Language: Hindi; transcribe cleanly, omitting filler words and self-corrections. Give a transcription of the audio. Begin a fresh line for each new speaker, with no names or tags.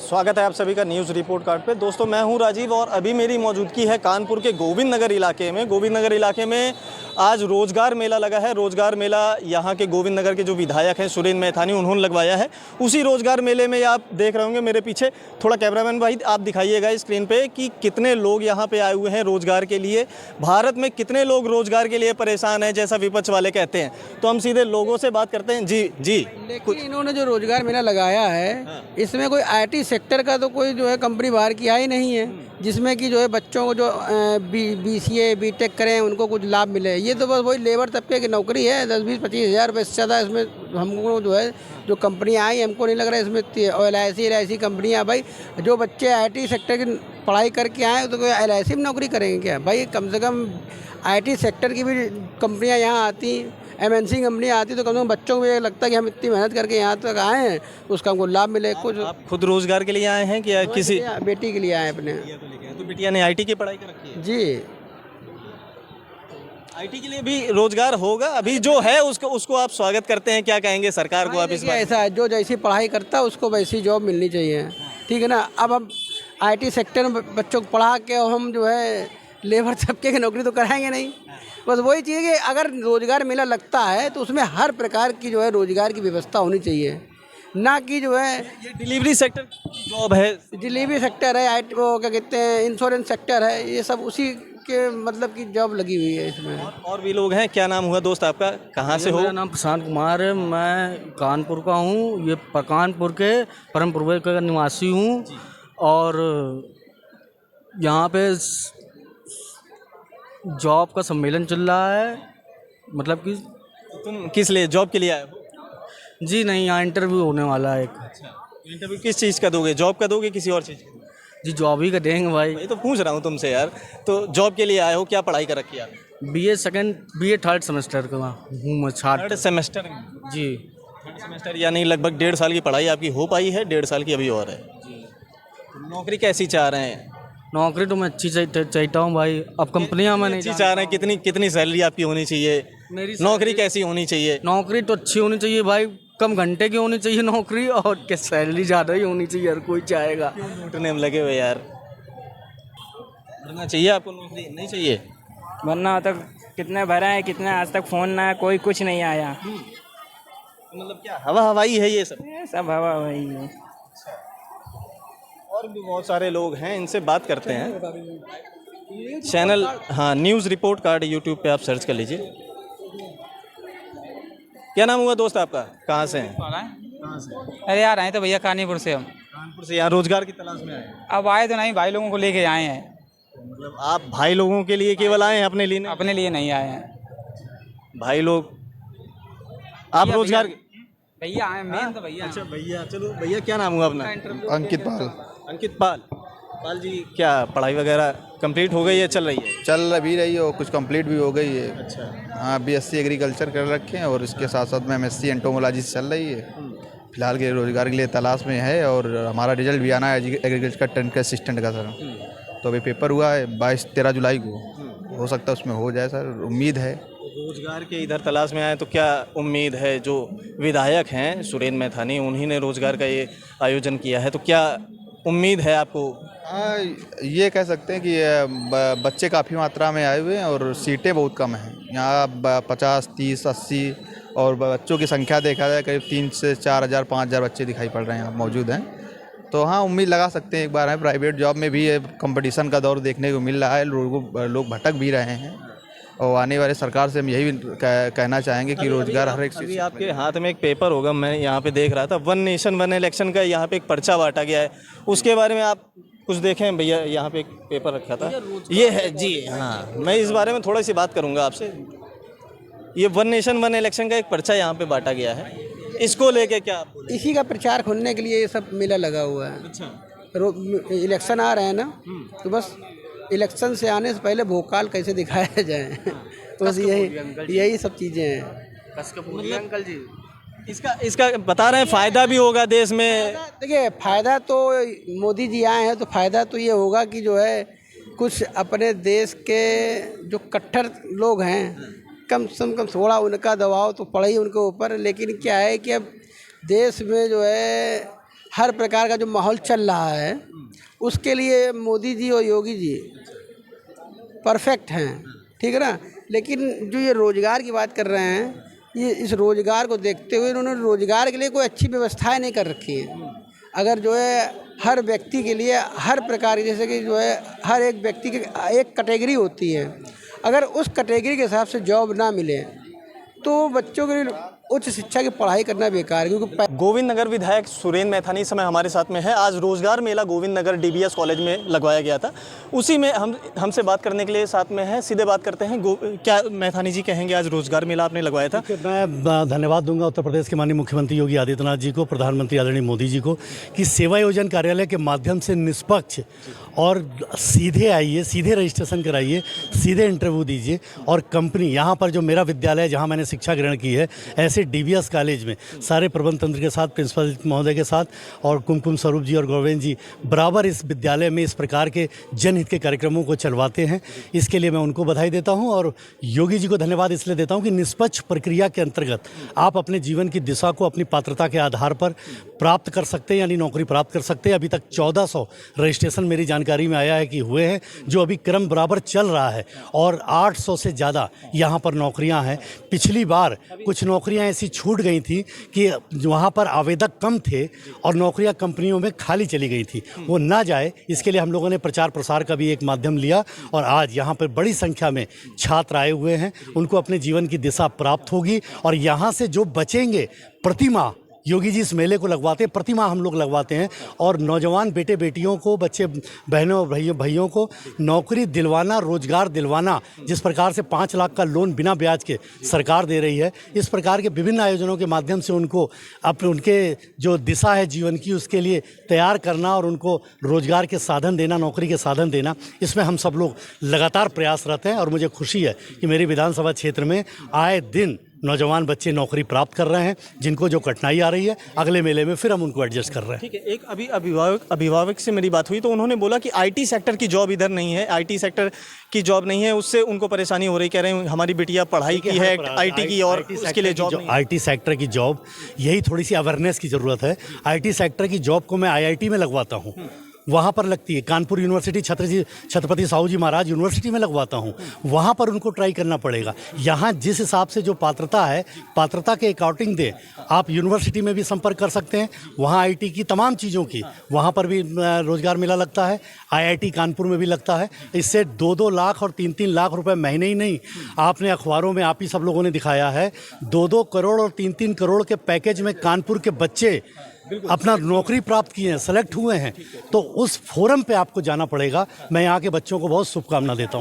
स्वागत है आप सभी का न्यूज़ रिपोर्ट कार्ड पे। दोस्तों मैं हूं राजीव और अभी मेरी मौजूदगी है कानपुर के गोविंद नगर इलाके में। गोविंद नगर इलाके में आज रोजगार मेला लगा है। रोजगार मेला यहां के गोविंद नगर के जो विधायक हैं सुरेंद्र मैथानी, उन्होंने लगवाया है। उसी रोजगार मेले में आप देख रहे होंगे मेरे पीछे, थोड़ा कैमरामैन भाई आप दिखाइएगा स्क्रीन पे कि कितने लोग यहाँ पे आए हुए हैं रोजगार के लिए। भारत में कितने लोग रोजगार के लिए परेशान हैं जैसा विपक्ष वाले कहते हैं। तो हम सीधे लोगों से बात करते हैं। जी जी,
लेकिन इन्होंने जो रोजगार मेला लगाया है इसमें कोई आईटी सेक्टर का तो कोई जो है कंपनी बाहर की आई नहीं है, जिसमें कि जो है बच्चों को जो बीसीए बीटेक करें उनको कुछ लाभ मिले। ये तो बस वही लेबर तबके की नौकरी है। 10-20-25 हज़ार रुपये से ज़्यादा इसमें हमको जो है जो कंपनियाँ आई हमको नहीं लग रहा है इसमें LIC कंपनियाँ। भाई जो बच्चे आईटी सेक्टर की पढ़ाई करके आए तो कोई LIC में नौकरी करेंगे क्या? भाई कम से कम आईटी सेक्टर की भी कंपनियाँ यहाँ आती, MNC कंपनी आती तो कम से कम बच्चों को ये लगता है कि हम इतनी मेहनत करके यहाँ तक आए हैं उसका हमको लाभ मिले। कुछ
आप खुद रोजगार के लिए आए हैं कि किसी
बेटी के लिए आए अपने?
तो बिटिया ने आईटी की पढ़ाई कर रखी है
जी।
आईटी के लिए भी रोजगार होगा अभी जो है उसको आप स्वागत करते हैं, क्या कहेंगे सरकार को आप इस बारे में?
ऐसा है जो जैसी पढ़ाई करता है उसको वैसी जॉब मिलनी चाहिए, ठीक है ना। अब हम आईटी सेक्टर में बच्चों को पढ़ा के हम जो है लेबर तबके की नौकरी तो कराएंगे नहीं। बस वही चीज़ कि अगर रोजगार मेला लगता है तो उसमें हर प्रकार की जो है रोजगार की व्यवस्था होनी चाहिए, ना कि जो है
ये डिलीवरी सेक्टर जॉब है,
डिलीवरी सेक्टर है, IT वो क्या कहते हैं इंश्योरेंस सेक्टर है, ये सब उसी के मतलब की जॉब लगी हुई है इसमें।
और भी लोग हैं। क्या नाम हुआ दोस्त आपका, कहाँ से हो?
मेरा नाम प्रशांत कुमार है, मैं कानपुर का हूँ। ये कानपुर के परमपुर का निवासी हूँ और यहाँ पे जॉब का सम्मेलन चल रहा है। मतलब कि
तुम किस लिए जॉब के लिए आए हो?
जी नहीं, यहाँ इंटरव्यू होने वाला है एक।
इंटरव्यू किस चीज़ का दोगे, जॉब का दोगे किसी और चीज़ का?
जी जॉब ही का देंगे भाई।
भाई तो पूछ रहा हूँ तुमसे यार। तो जॉब के लिए आए हो, क्या पढ़ाई कर रखी है आपने?
BA थर्ड सेमेस्टर का हूँ मैं।
थर्ड सेमेस्टर में?
जी
थर्ड सेमेस्टर यानी लगभग 1.5 साल की पढ़ाई आपकी हो पाई है, 1.5 साल की अभी और है। तो नौकरी कैसी चाह रहे हैं?
नौकरी तो मैं अच्छी चाहता हूँ भाई। अब कंपनियाँ में नहीं
अच्छी चाह रहे हैं? कितनी सैलरी आपकी होनी चाहिए? नौकरी कैसी होनी चाहिए?
नौकरी तो अच्छी होनी चाहिए भाई, कम घंटे की होनी चाहिए नौकरी, और क्या सैलरी ज़्यादा ही होनी चाहिए, हर कोई चाहेगा।
लूटने में लगे हुए यार। भरना चाहिए आपको नौकरी, नहीं चाहिए?
वरना तक कितने भरे हैं, कितने आज तक फ़ोन ना, कोई कुछ नहीं आया।
मतलब क्या हवा हवाई है ये सब?
ये सब हवा वही है।
और भी बहुत सारे लोग हैं, इनसे बात करते हैं। चैनल हाँ न्यूज़ रिपोर्ट कार्ड यूट्यूब पे आप सर्च कर लीजिए। क्या नाम हुआ दोस्त आपका, कहाँ से हैं? कहाँ से?
अरे यार आए तो भैया कानपुर से हम।
कानपुर से यहाँ रोजगार की तलाश में आए हैं?
अब आए तो नहीं, भाई लोगों को लेके आए हैं।
मतलब आप भाई लोगों के लिए केवल आए हैं, अपने लिए नहीं?
अपने लिए नहीं आए हैं
भाई लोग आप रोजगार
भैया आए, मेन तो भैया।
अच्छा भैया, चलो भैया क्या नाम हुआ अपना?
अंकित पाल।
अंकित पाल। पाल जी क्या पढ़ाई वगैरह कंप्लीट हो गई है, चल रही है?
चल भी रही है और कुछ कंप्लीट भी हो गई है।
अच्छा।
हाँ BSc एग्रीकल्चर कर रखे हैं और इसके साथ साथ में MSc एंटोमोलॉजी से चल रही है। फिलहाल के रोजगार के लिए तलाश में है और हमारा रिजल्ट भी आना है एग्रीकल्चर का 10 का असिस्टेंट का सर। तो अभी पेपर हुआ है 22-13 जुलाई को, हो सकता है उसमें हो जाए सर, उम्मीद है।
रोजगार के इधर तलाश में आए तो क्या उम्मीद है? जो विधायक हैं सुरेंद्र मैथानी, उन्हीं ने रोजगार का ये आयोजन किया है, तो क्या उम्मीद है आपको?
हाँ ये कह सकते हैं कि बच्चे काफ़ी मात्रा में आए हुए हैं और सीटें बहुत कम हैं यहाँ। 50, 30, 80 और बच्चों की संख्या देखा जाए करीब 3 से 4 हज़ार 5 हज़ार बच्चे दिखाई पड़ रहे हैं यहाँ मौजूद हैं। तो हाँ उम्मीद लगा सकते हैं एक बार है। प्राइवेट जॉब में भी कंपटीशन का दौर देखने को मिल रहा है, लोग भटक भी रहे हैं और आने वाले सरकार से हम यही कहना चाहेंगे कि रोजगार हर एक
अभी आपके हाथ में एक पेपर होगा, मैं यहाँ पे देख रहा था, 1 नेशन 1 इलेक्शन का यहाँ पे एक पर्चा बांटा गया है, उसके बारे में आप कुछ देखें? भैया यहाँ पे एक पेपर रखा था, ये है जी। हाँ मैं इस बारे में थोड़ी सी बात करूँगा आपसे। ये 1 नेशन 1 इलेक्शन का एक पर्चा यहाँ पे बांटा गया है, इसको लेके क्या आप बोलें?
इसी का प्रचार खोलने के लिए ये सब मेला लगा हुआ है।
अच्छा।
इलेक्शन आ रहे हैं ना, तो बस इलेक्शन से आने से पहले भोकाल कैसे दिखाया जाए तो बस यही सब चीज़ें हैं।
अंकल जी
इसका बता रहे हैं फ़ायदा भी होगा देश में।
देखिए फ़ायदा तो मोदी जी आए हैं तो फ़ायदा तो ये होगा कि जो है कुछ अपने देश के जो कट्टर लोग हैं कम से कम थोड़ा उनका दबाव तो पड़ा ही उनके ऊपर। लेकिन क्या है कि अब देश में जो है हर प्रकार का जो माहौल चल रहा है उसके लिए मोदी जी और योगी जी परफेक्ट हैं, ठीक है ना। लेकिन जो ये रोज़गार की बात कर रहे हैं, ये इस रोज़गार को देखते हुए इन्होंने रोज़गार के लिए कोई अच्छी व्यवस्थाएं नहीं कर रखी है। अगर जो है हर व्यक्ति के लिए हर प्रकार की, जैसे कि जो है हर एक व्यक्ति की एक कैटेगरी होती है, अगर उस कैटेगरी के हिसाब से जॉब ना मिले तो बच्चों के लिए उच्च शिक्षा की पढ़ाई करना बेकार है। क्योंकि
गोविंद नगर विधायक सुरेंद्र मैथानी इस समय हमारे साथ में है। आज रोजगार मेला गोविंद नगर DBS कॉलेज में लगवाया गया था, उसी में हमसे बात करने के लिए साथ में है। सीधे बात करते हैं, क्या मैथानी जी कहेंगे, आज रोजगार मेला आपने लगवाया था?
मैं धन्यवाद दूंगा उत्तर प्रदेश के माननीय मुख्यमंत्री योगी आदित्यनाथ जी को, प्रधानमंत्री आदरणीय मोदी जी को, कि सेवा योजन कार्यालय के माध्यम से निष्पक्ष और सीधे आइए, सीधे रजिस्ट्रेशन कराइए, सीधे इंटरव्यू दीजिए। और कंपनी यहाँ पर जो मेरा विद्यालय जहाँ मैंने शिक्षा ग्रहण की है, ऐसे DBS कॉलेज में सारे प्रबंध तंत्र के साथ, प्रिंसिपल महोदय के साथ और कुमकुम स्वरूप जी और गौरवेंद्र जी बराबर इस विद्यालय में इस प्रकार के जनहित के कार्यक्रमों को चलवाते हैं। इसके लिए मैं उनको बधाई देता हूं और योगी जी को धन्यवाद इसलिए देता हूं कि निष्पक्ष प्रक्रिया के अंतर्गत आप अपने जीवन की दिशा को अपनी पात्रता के आधार पर प्राप्त कर सकते हैं, यानी नौकरी प्राप्त कर सकते हैं। अभी तक 1400 रजिस्ट्रेशन मेरी जानकारी में आया है कि हुए हैं, जो अभी क्रम बराबर चल रहा है, और 800 से ज़्यादा यहाँ पर नौकरियाँ हैं। पिछली बार कुछ नौकरियाँ ऐसी छूट गई थी कि वहाँ पर आवेदक कम थे और नौकरियाँ कंपनियों में खाली चली गई थी, वो ना जाए इसके लिए हम लोगों ने प्रचार प्रसार का भी एक माध्यम लिया। और आज यहाँ पर बड़ी संख्या में छात्र आए हुए हैं, उनको अपने जीवन की दिशा प्राप्त होगी। और यहाँ से जो बचेंगे, प्रतिमाह योगी जी इस मेले को लगवाते हैं, प्रतिमा हम लोग लगवाते हैं, और नौजवान बेटे बेटियों को, बच्चे बहनों भाइयों को नौकरी दिलवाना, रोजगार दिलवाना। जिस प्रकार से 5 लाख का लोन बिना ब्याज के सरकार दे रही है, इस प्रकार के विभिन्न आयोजनों के माध्यम से उनको अपने उनके जो दिशा है जीवन की, उसके लिए तैयार करना और उनको रोजगार के साधन देना, नौकरी के साधन देना, इसमें हम सब लोग लगातार प्रयासरत हैं। और मुझे खुशी है कि मेरी विधानसभा क्षेत्र में आए दिन नौजवान बच्चे नौकरी प्राप्त कर रहे हैं। जिनको जो कठिनाई आ रही है, अगले मेले में फिर हम उनको एडजस्ट कर रहे हैं।
ठीक है, एक अभी अभिभावक से मेरी बात हुई तो उन्होंने बोला कि IT सेक्टर की जॉब इधर नहीं है, IT सेक्टर की जॉब नहीं है, उससे उनको परेशानी हो रही। कह रहे हैं हमारी बिटिया पढ़ाई की है IT की और उसके लिए जॉब नहीं।
IT सेक्टर की जॉब, यही थोड़ी सी अवेयरनेस की ज़रूरत है। IT सेक्टर की जॉब को मैं IIT में लगवाता हूँ, वहाँ पर लगती है। कानपुर यूनिवर्सिटी, छत्रपति साहू जी महाराज यूनिवर्सिटी में लगवाता हूँ, वहाँ पर उनको ट्राई करना पड़ेगा। यहाँ जिस हिसाब से जो पात्रता है, पात्रता के अकॉर्डिंग दे। आप यूनिवर्सिटी में भी संपर्क कर सकते हैं, वहाँ IT की तमाम चीज़ों की, वहाँ पर भी रोज़गार मेला लगता है। IIT कानपुर में भी लगता है। इससे 2-2 लाख और 3-3 लाख रुपए महीने ही नहीं, आपने अखबारों में आप ही सब लोगों ने दिखाया है, 2-2 करोड़ और 3-3 करोड़ के पैकेज में कानपुर के बच्चे अपना नौकरी प्राप्त किए हैं, सेलेक्ट हुए हैं। तो उस फोरम पे आपको जाना पड़ेगा। मैं यहाँ के बच्चों को बहुत शुभकामना देता हूँ।